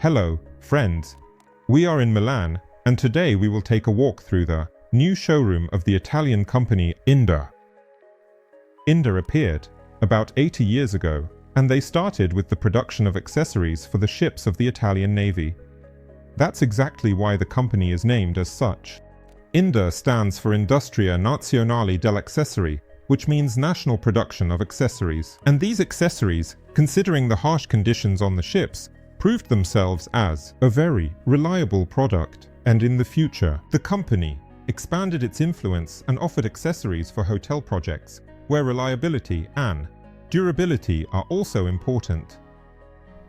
Hello, friends. We are in Milan, and today we will take a walk through the new showroom of the Italian company Inda. Inda appeared about 80 years ago, and they started with the production of accessories for the ships of the Italian Navy. That's exactly why the company is named as such. Inda stands for Industria Nazionale dell'Accessory, which means national production of accessories. And these accessories, considering the harsh conditions on the ships, proved themselves as a very reliable product. And in the future, the company expanded its influence and offered accessories for hotel projects, where reliability and durability are also important.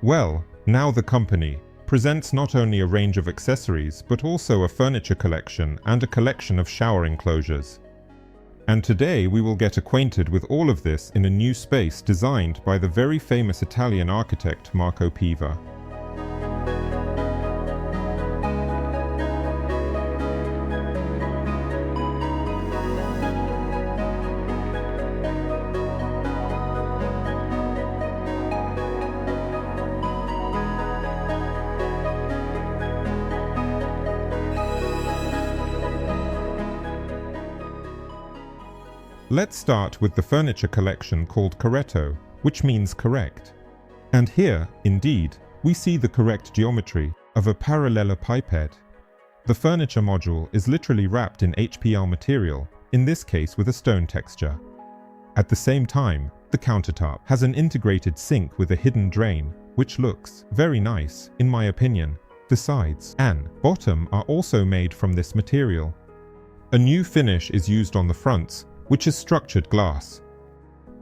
Well, now the company presents not only a range of accessories, but also a furniture collection and a collection of shower enclosures. And today we will get acquainted with all of this in a new space designed by the very famous Italian architect Marco Piva. Let's start with the furniture collection called Cretto, which means correct. And here, indeed, we see the correct geometry of a parallelepiped. The furniture module is literally wrapped in HPL material, in this case with a stone texture. At the same time, the countertop has an integrated sink with a hidden drain, which looks very nice, in my opinion. The sides and bottom are also made from this material. A new finish is used on the fronts, which is structured glass.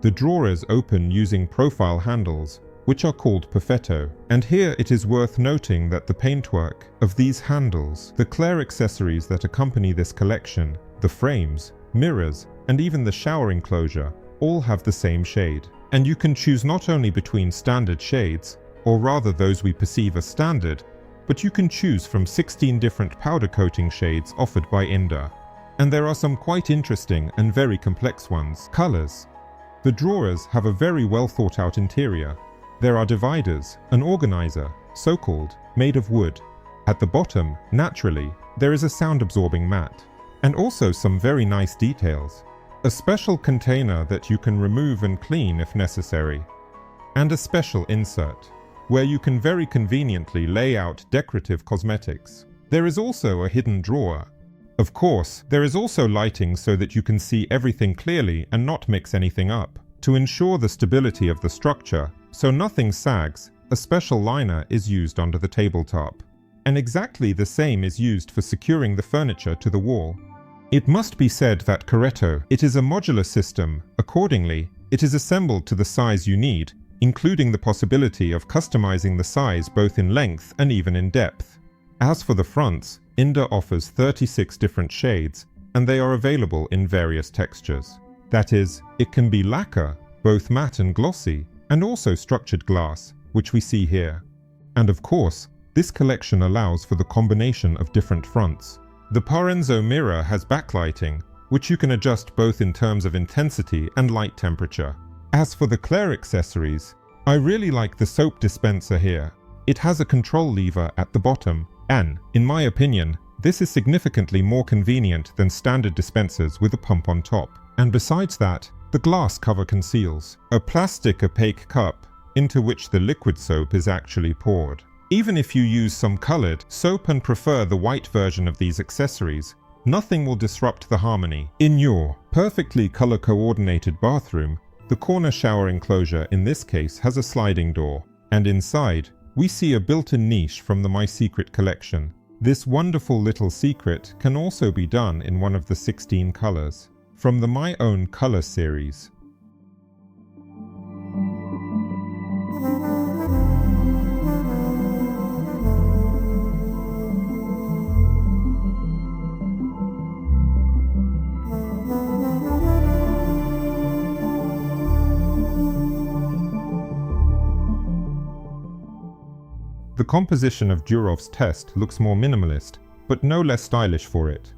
The drawers open using profile handles, which are called perfetto. And here it is worth noting that the paintwork of these handles, the Claire accessories that accompany this collection, the frames, mirrors, and even the shower enclosure, all have the same shade. And you can choose not only between standard shades, or rather those we perceive as standard, but you can choose from 16 different powder coating shades offered by Inda. And there are some quite interesting and very complex ones. Colors. The drawers have a very well thought out interior. There are dividers, an organizer, so-called, made of wood. At the bottom, naturally, there is a sound absorbing mat. And also some very nice details. A special container that you can remove and clean if necessary. And a special insert, where you can very conveniently lay out decorative cosmetics. There is also a hidden drawer. Of course, there is also lighting so that you can see everything clearly and not mix anything up. To ensure the stability of the structure, so nothing sags, a special liner is used under the tabletop. And exactly the same is used for securing the furniture to the wall. It must be said that Cretto, it is a modular system. Accordingly, it is assembled to the size you need, including the possibility of customizing the size both in length and even in depth. As for the fronts, Inda offers 36 different shades, and they are available in various textures. That is, it can be lacquer, both matte and glossy, and also structured glass, which we see here. And of course, this collection allows for the combination of different fronts. The Parenzo mirror has backlighting, which you can adjust both in terms of intensity and light temperature. As for the Claire accessories, I really like the soap dispenser here. It has a control lever at the bottom, and, in my opinion, this is significantly more convenient than standard dispensers with a pump on top. And besides that, the glass cover conceals a plastic opaque cup into which the liquid soap is actually poured. Even if you use some colored soap and prefer the white version of these accessories, nothing will disrupt the harmony. In your perfectly color-coordinated bathroom, the corner shower enclosure in this case has a sliding door, and inside, we see a built-in niche from the My Secret collection. This wonderful little secret can also be done in one of the 16 colors from the My Own Color series. The composition of Durov's test looks more minimalist, but no less stylish for it.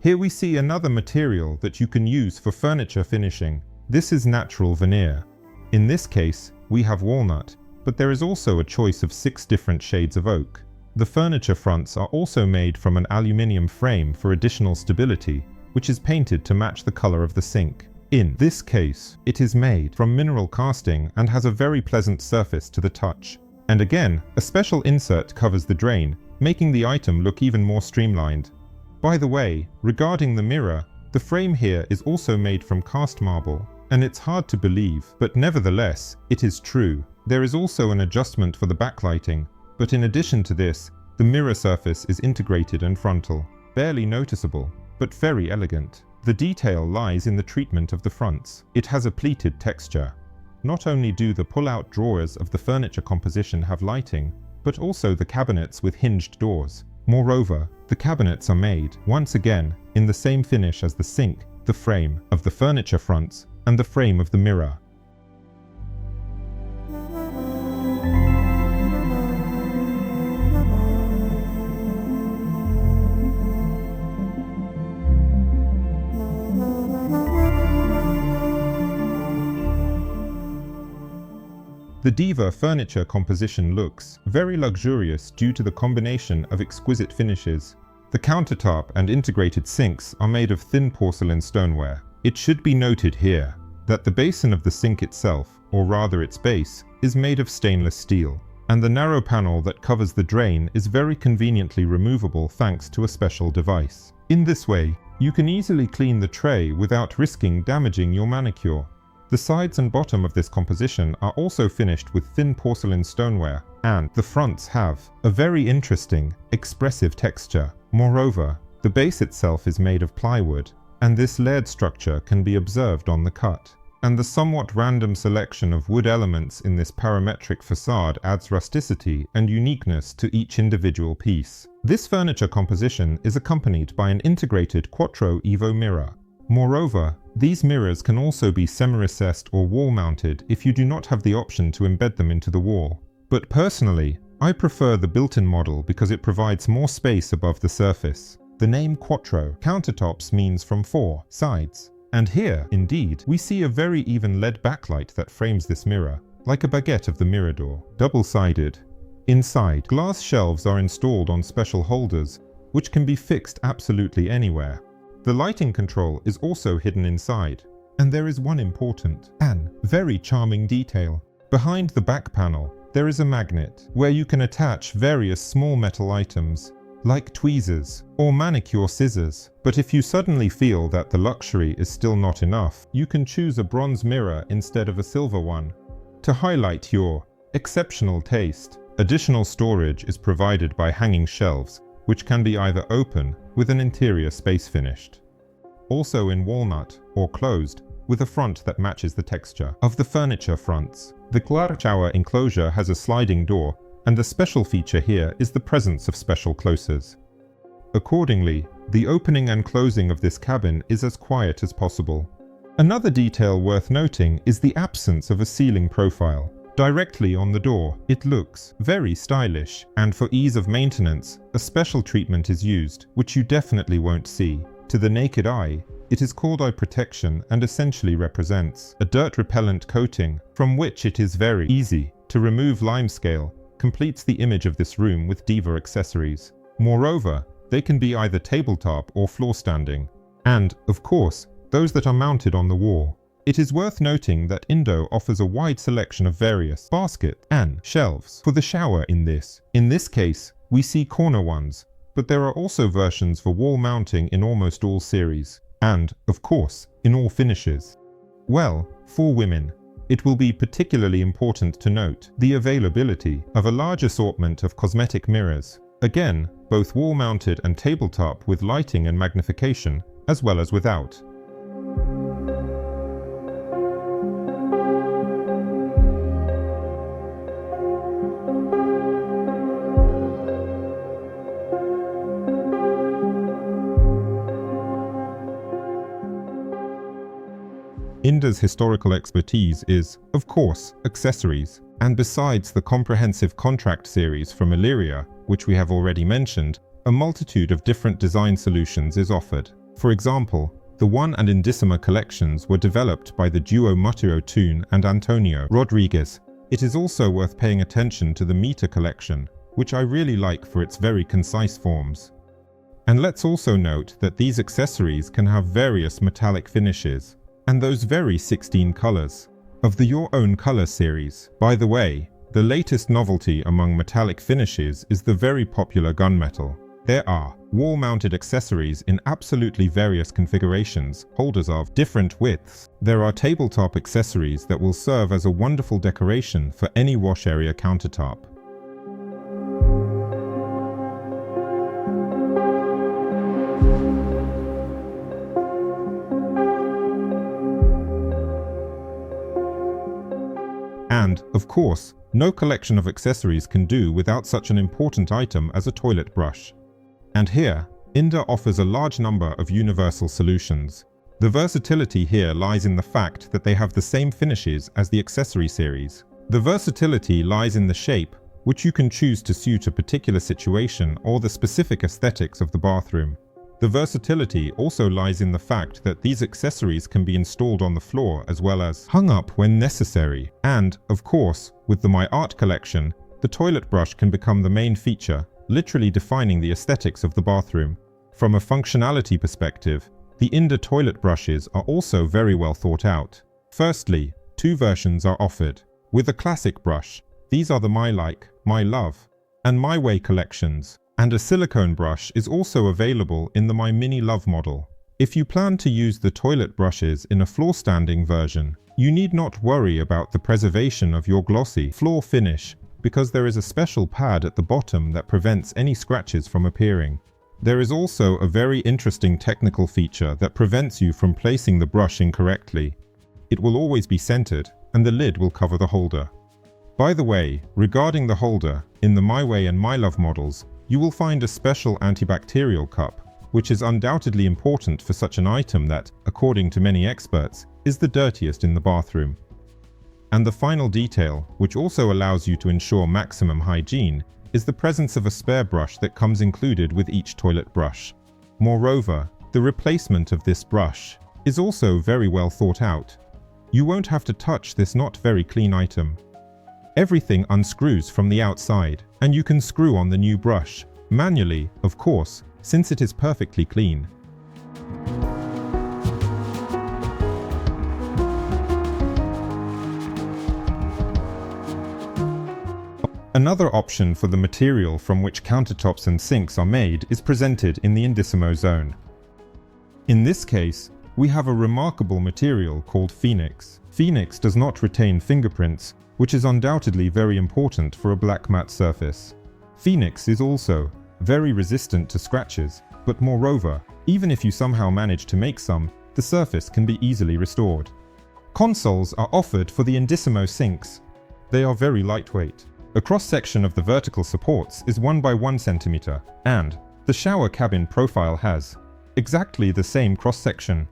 Here we see another material that you can use for furniture finishing. This is natural veneer. In this case, we have walnut, but there is also a choice of 6 different shades of oak. The furniture fronts are also made from an aluminium frame for additional stability, which is painted to match the color of the sink. In this case, it is made from mineral casting and has a very pleasant surface to the touch. And again, a special insert covers the drain, making the item look even more streamlined. By the way, regarding the mirror, the frame here is also made from cast marble, and it's hard to believe, but nevertheless, it is true. There is also an adjustment for the backlighting, but in addition to this, the mirror surface is integrated and frontal. Barely noticeable, but very elegant. The detail lies in the treatment of the fronts. It has a pleated texture. Not only do the pull-out drawers of the furniture composition have lighting, but also the cabinets with hinged doors. Moreover, the cabinets are made, once again, in the same finish as the sink, the frame of the furniture fronts, and the frame of the mirror. The Diva furniture composition looks very luxurious due to the combination of exquisite finishes. The countertop and integrated sinks are made of thin porcelain stoneware. It should be noted here that the basin of the sink itself, or rather its base, is made of stainless steel, and the narrow panel that covers the drain is very conveniently removable thanks to a special device. In this way, you can easily clean the tray without risking damaging your manicure. The sides and bottom of this composition are also finished with thin porcelain stoneware, and the fronts have a very interesting, expressive texture. Moreover, the base itself is made of plywood, and this layered structure can be observed on the cut. And the somewhat random selection of wood elements in this parametric facade adds rusticity and uniqueness to each individual piece. This furniture composition is accompanied by an integrated Quattro Evo mirror. Moreover, these mirrors can also be semi-recessed or wall-mounted if you do not have the option to embed them into the wall. But personally, I prefer the built-in model because it provides more space above the surface. The name Quattro countertops means from 4 sides. And here, indeed, we see a very even LED backlight that frames this mirror, like a baguette of the mirror door, double-sided. Inside, glass shelves are installed on special holders, which can be fixed absolutely anywhere. The lighting control is also hidden inside, and there is one important and very charming detail. Behind the back panel, there is a magnet where you can attach various small metal items, like tweezers or manicure scissors. But if you suddenly feel that the luxury is still not enough, you can choose a bronze mirror instead of a silver one. To highlight your exceptional taste, additional storage is provided by hanging shelves, which can be either open with an interior space finished, also in walnut, or closed with a front that matches the texture of the furniture fronts. The Cretto enclosure has a sliding door, and the special feature here is the presence of special closers. Accordingly, the opening and closing of this cabin is as quiet as possible. Another detail worth noting is the absence of a ceiling profile. Directly on the door, it looks very stylish, and for ease of maintenance, a special treatment is used, which you definitely won't see. To the naked eye, it is called eye protection and essentially represents a dirt-repellent coating from which it is very easy to remove. Limescale completes the image of this room with Diva accessories. Moreover, they can be either tabletop or floor standing, and, of course, those that are mounted on the wall. It is worth noting that Inda offers a wide selection of various baskets and shelves for the shower in this. In this case, we see corner ones, but there are also versions for wall mounting in almost all series, and, of course, in all finishes. Well, for women, it will be particularly important to note the availability of a large assortment of cosmetic mirrors. Again, both wall-mounted and tabletop with lighting and magnification, as well as without. Inda's historical expertise is, of course, accessories, and besides the comprehensive contract series from Illyria, which we have already mentioned, a multitude of different design solutions is offered. For example, the One and Indisma collections were developed by the duo Matteo Toon and Antonio Rodriguez, It is also worth paying attention to the meter collection, which I really like for its very concise forms. And let's also note that these accessories can have various metallic finishes, and those vary 16 colors of the Your Own Color series. By the way, the latest novelty among metallic finishes is the very popular gunmetal. There are wall-mounted accessories in absolutely various configurations, holders of different widths. There are tabletop accessories that will serve as a wonderful decoration for any wash area countertop. And, of course, no collection of accessories can do without such an important item as a toilet brush. And here, Inda offers a large number of universal solutions. The versatility here lies in the fact that they have the same finishes as the accessory series. The versatility lies in the shape, which you can choose to suit a particular situation or the specific aesthetics of the bathroom. The versatility also lies in the fact that these accessories can be installed on the floor as well as hung up when necessary. And, of course, with the My Art collection, the toilet brush can become the main feature, literally defining the aesthetics of the bathroom. From a functionality perspective, the Inda toilet brushes are also very well thought out. Firstly, two versions are offered. With a classic brush, these are the My Like, My Love, and My Way collections. And a silicone brush is also available in the My Mini Love model. If you plan to use the toilet brushes in a floor-standing version, you need not worry about the preservation of your glossy floor finish, because there is a special pad at the bottom that prevents any scratches from appearing. There is also a very interesting technical feature that prevents you from placing the brush incorrectly. It will always be centered, and the lid will cover the holder. By the way, regarding the holder, in the My Way and My Love models, you will find a special antibacterial cup, which is undoubtedly important for such an item that, according to many experts, is the dirtiest in the bathroom. And the final detail, which also allows you to ensure maximum hygiene, is the presence of a spare brush that comes included with each toilet brush. Moreover, the replacement of this brush is also very well thought out. You won't have to touch this not very clean item. Everything unscrews from the outside, and you can screw on the new brush, manually, of course, since it is perfectly clean. Another option for the material from which countertops and sinks are made is presented in the Indisma zone. In this case, we have a remarkable material called Phoenix. Phoenix does not retain fingerprints, which is undoubtedly very important for a black matte surface. Phoenix is also very resistant to scratches, but moreover, even if you somehow manage to make some, the surface can be easily restored. Consoles are offered for the Indisma sinks. They are very lightweight. A cross-section of the vertical supports is 1 by 1 centimeter, and the shower cabin profile has exactly the same cross-section.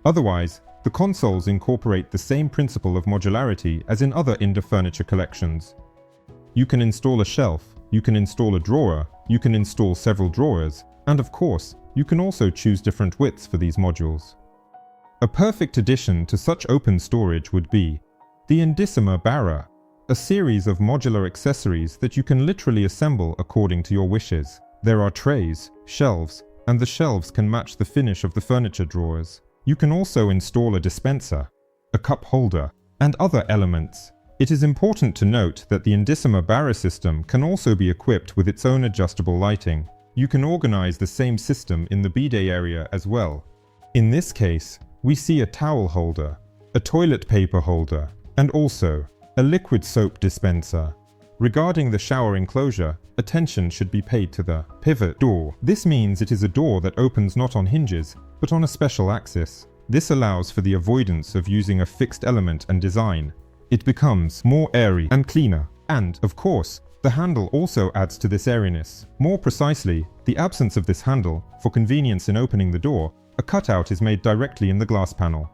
Otherwise, the consoles incorporate the same principle of modularity as in other Inda furniture collections. You can install a shelf, you can install a drawer, you can install several drawers, and of course, you can also choose different widths for these modules. A perfect addition to such open storage would be the Indisma Barra, a series of modular accessories that you can literally assemble according to your wishes. There are trays, shelves, and the shelves can match the finish of the furniture drawers. You can also install a dispenser, a cup holder, and other elements. It is important to note that the Indisma Barra system can also be equipped with its own adjustable lighting. You can organize the same system in the bidet area as well. In this case, we see a towel holder, a toilet paper holder, and also a liquid soap dispenser. Regarding the shower enclosure, attention should be paid to the pivot door. This means it is a door that opens not on hinges, but on a special axis. This allows for the avoidance of using a fixed element and design. It becomes more airy and cleaner. And, of course, the handle also adds to this airiness. More precisely, the absence of this handle, for convenience in opening the door, a cutout is made directly in the glass panel.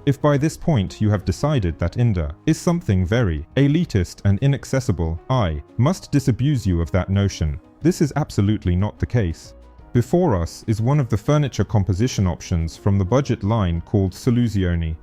If by this point you have decided that Inda is something very elitist and inaccessible, I must disabuse you of that notion. This is absolutely not the case. Before us is one of the furniture composition options from the budget line called Soluzioni.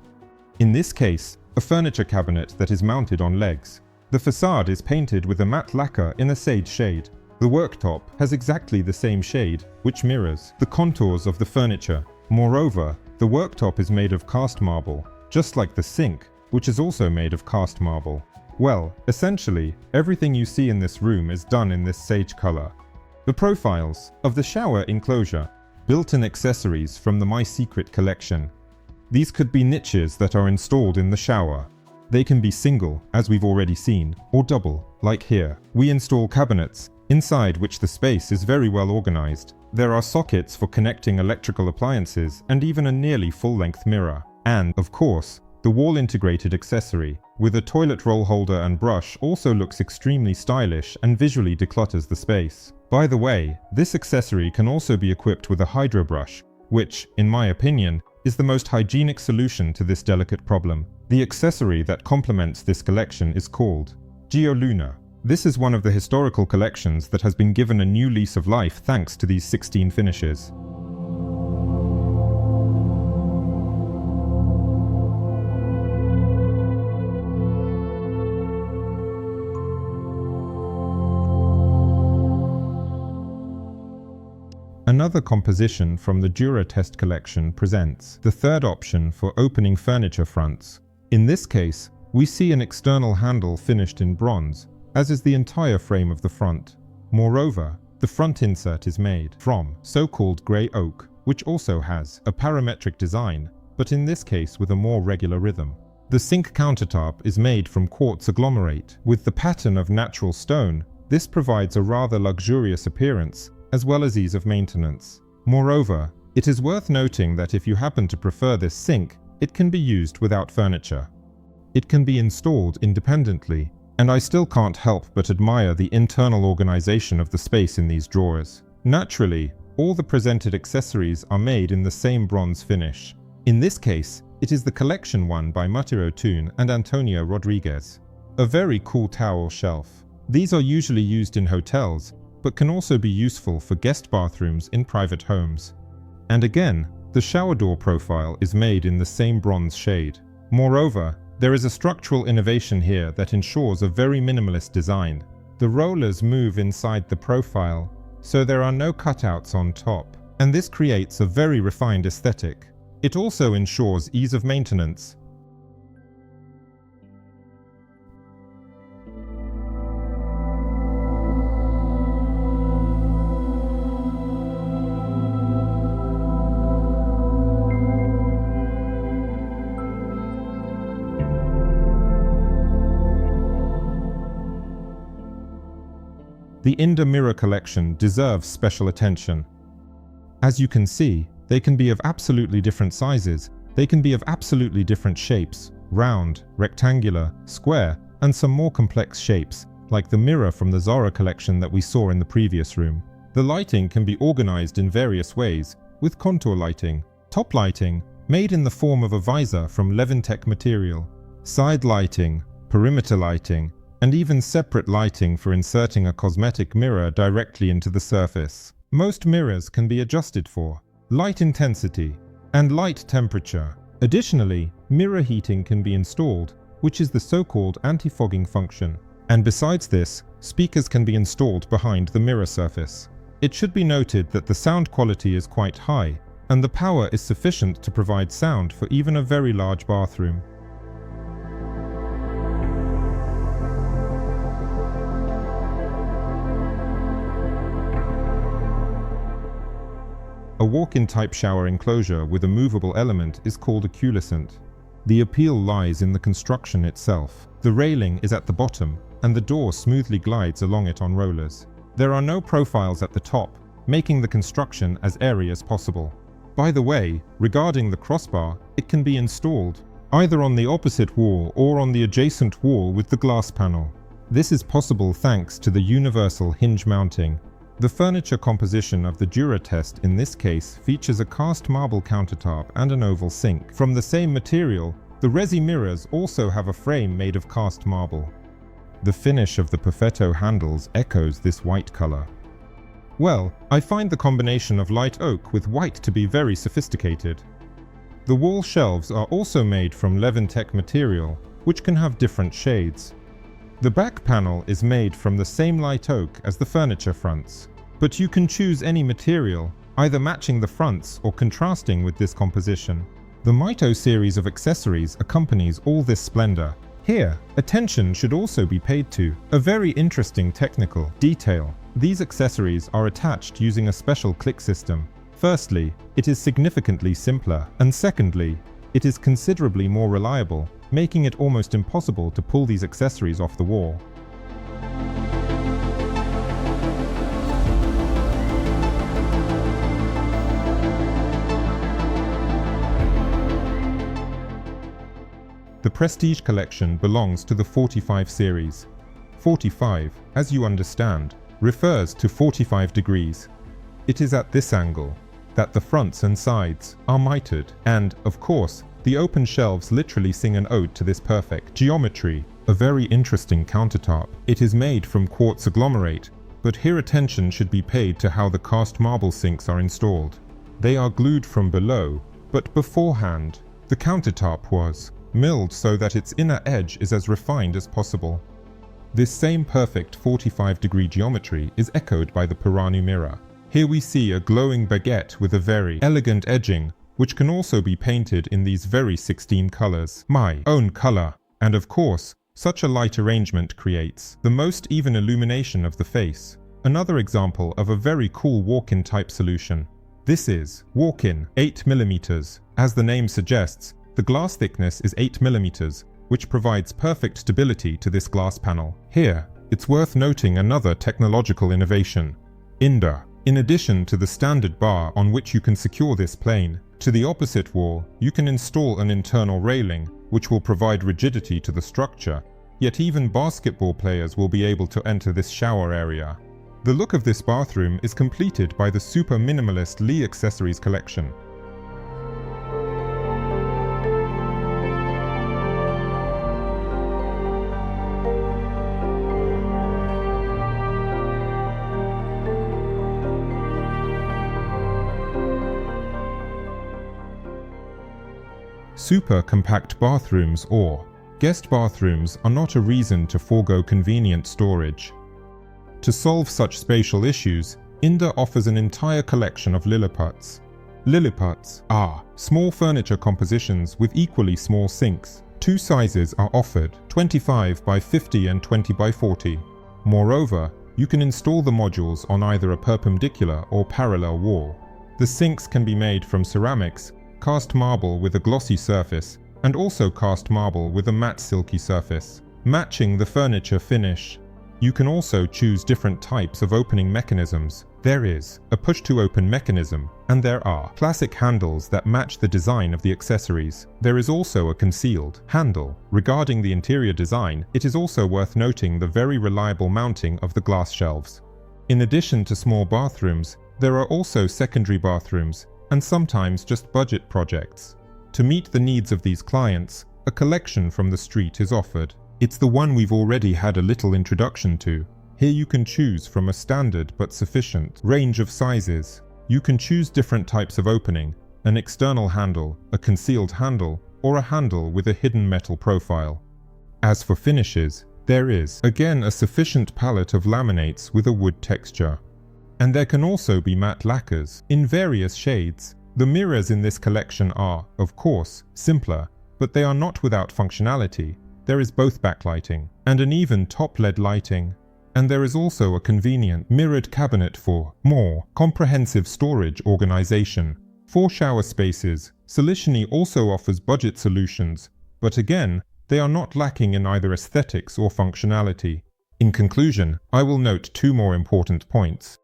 In this case, a furniture cabinet that is mounted on legs. The facade is painted with a matte lacquer in a sage shade. The worktop has exactly the same shade, which mirrors the contours of the furniture. Moreover, the worktop is made of cast marble, just like the sink, which is also made of cast marble. Well, essentially, everything you see in this room is done in this sage color. The profiles of the shower enclosure, built-in accessories from the My Secret collection. These could be niches that are installed in the shower. They can be single, as we've already seen, or double, like here. We install cabinets, inside which the space is very well organized. There are sockets for connecting electrical appliances and even a nearly full-length mirror. And, of course, the wall-integrated accessory, with a toilet roll holder and brush, also looks extremely stylish and visually declutters the space. By the way, this accessory can also be equipped with a hydro brush, which, in my opinion, is the most hygienic solution to this delicate problem. The accessory that complements this collection is called Geoluna. This is one of the historical collections that has been given a new lease of life thanks to these 16 finishes. Another composition from the Dura Test collection presents the third option for opening furniture fronts. In this case, we see an external handle finished in bronze, as is the entire frame of the front. Moreover, the front insert is made from so-called grey oak, which also has a parametric design, but in this case with a more regular rhythm. The sink countertop is made from quartz agglomerate. With the pattern of natural stone, this provides a rather luxurious appearance, as well as ease of maintenance. Moreover, it is worth noting that if you happen to prefer this sink, it can be used without furniture. It can be installed independently, and I still can't help but admire the internal organization of the space in these drawers. Naturally, all the presented accessories are made in the same bronze finish. In this case, it is the collection one by Matteo Thun and Antonio Rodriguez. A very cool towel shelf. These are usually used in hotels, but can also be useful for guest bathrooms in private homes. And again, the shower door profile is made in the same bronze shade. Moreover, there is a structural innovation here that ensures a very minimalist design. The rollers move inside the profile, so there are no cutouts on top, and this creates a very refined aesthetic. It also ensures ease of maintenance. The Inda mirror collection deserves special attention. As you can see, they can be of absolutely different sizes, they can be of absolutely different shapes, round, rectangular, square, and some more complex shapes, like the mirror from the Zara collection that we saw in the previous room. The lighting can be organized in various ways, with contour lighting, top lighting, made in the form of a visor from Levintec material, side lighting, perimeter lighting, and even separate lighting for inserting a cosmetic mirror directly into the surface. Most mirrors can be adjusted for light intensity and light temperature. Additionally, mirror heating can be installed, which is the so-called anti-fogging function. And besides this, speakers can be installed behind the mirror surface. It should be noted that the sound quality is quite high, and the power is sufficient to provide sound for even a very large bathroom. A walk-in type shower enclosure with a movable element is called a coulissant. The appeal lies in the construction itself. The railing is at the bottom, and the door smoothly glides along it on rollers. There are no profiles at the top, making the construction as airy as possible. By the way, regarding the crossbar, it can be installed either on the opposite wall or on the adjacent wall with the glass panel. This is possible thanks to the universal hinge mounting. The furniture composition of the Dura test in this case features a cast marble countertop and an oval sink. From the same material, the resi mirrors also have a frame made of cast marble. The finish of the Perfetto handles echoes this white color. Well, I find the combination of light oak with white to be very sophisticated. The wall shelves are also made from Levantec material, which can have different shades. The back panel is made from the same light oak as the furniture fronts, but you can choose any material, either matching the fronts or contrasting with this composition. The Mito series of accessories accompanies all this splendor. Here, attention should also be paid to a very interesting technical detail. These accessories are attached using a special click system. Firstly, it is significantly simpler, and secondly, it is considerably more reliable, making it almost impossible to pull these accessories off the wall. The Prestige collection belongs to the 45 series. 45, as you understand, refers to 45 degrees. It is at this angle that the fronts and sides are mitered, and, of course, the open shelves literally sing an ode to this perfect geometry. A very interesting countertop. It is made from quartz agglomerate, but here attention should be paid to how the cast marble sinks are installed. They are glued from below, but beforehand, the countertop was milled so that its inner edge is as refined as possible. This same perfect 45-degree geometry is echoed by the Piranu mirror. Here we see a glowing baguette with a very elegant edging, which can also be painted in these very 16 colors. My own color. And of course, such a light arrangement creates the most even illumination of the face. Another example of a very cool walk-in type solution. This is walk-in 8mm. As the name suggests, the glass thickness is 8mm, which provides perfect stability to this glass panel. Here, it's worth noting another technological innovation, Inda. In addition to the standard bar on which you can secure this plane, to the opposite wall, you can install an internal railing, which will provide rigidity to the structure, yet even basketball players will be able to enter this shower area. The look of this bathroom is completed by the super minimalist Lee accessories collection. Super compact bathrooms or guest bathrooms are not a reason to forego convenient storage. To solve such spatial issues, Inda offers an entire collection of Lilliputs. Lilliputs are small furniture compositions with equally small sinks. Two sizes are offered, 25 by 50 and 20 by 40. Moreover, you can install the modules on either a perpendicular or parallel wall. The sinks can be made from ceramics, cast marble with a glossy surface, and also cast marble with a matte silky surface, matching the furniture finish. You can also choose different types of opening mechanisms. There is a push-to-open mechanism, and there are classic handles that match the design of the accessories. There is also a concealed handle. Regarding the interior design, it is also worth noting the very reliable mounting of the glass shelves. In addition to small bathrooms, there are also secondary bathrooms, and sometimes just budget projects. To meet the needs of these clients, a collection from the street is offered. It's the one we've already had a little introduction to. Here you can choose from a standard but sufficient range of sizes. You can choose different types of opening, an external handle, a concealed handle, or a handle with a hidden metal profile. As for finishes, there is, again, a sufficient palette of laminates with a wood texture. And there can also be matte lacquers in various shades. The mirrors in this collection are, of course, simpler, but they are not without functionality. There is both backlighting and an even top LED lighting. And there is also a convenient mirrored cabinet for more comprehensive storage organization. For shower spaces, Solutiony also offers budget solutions, but again, they are not lacking in either aesthetics or functionality. In conclusion, I will note two more important points.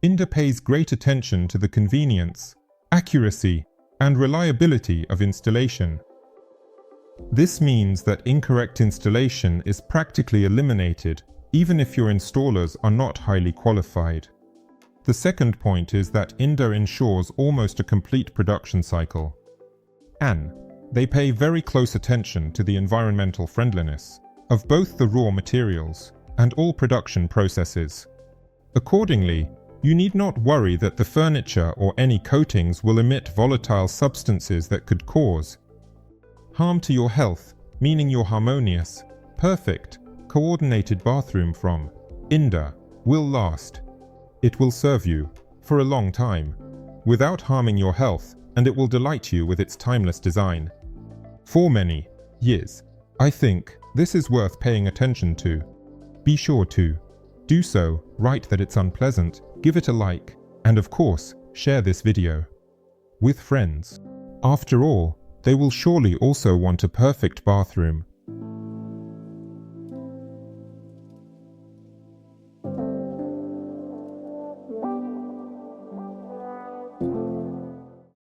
Inda pays great attention to the convenience, accuracy, and reliability of installation. This means that incorrect installation is practically eliminated, even if your installers are not highly qualified. The second point is that Inda ensures almost a complete production cycle. And they pay very close attention to the environmental friendliness of both the raw materials and all production processes. Accordingly, you need not worry that the furniture or any coatings will emit volatile substances that could cause harm to your health, meaning your harmonious, perfect, coordinated bathroom from Inda will last. It will serve you for a long time, without harming your health, and it will delight you with its timeless design. For many years, I think this is worth paying attention to. Be sure to do so, write that it's unpleasant, give it a like, and of course, share this video with friends. After all, they will surely also want a perfect bathroom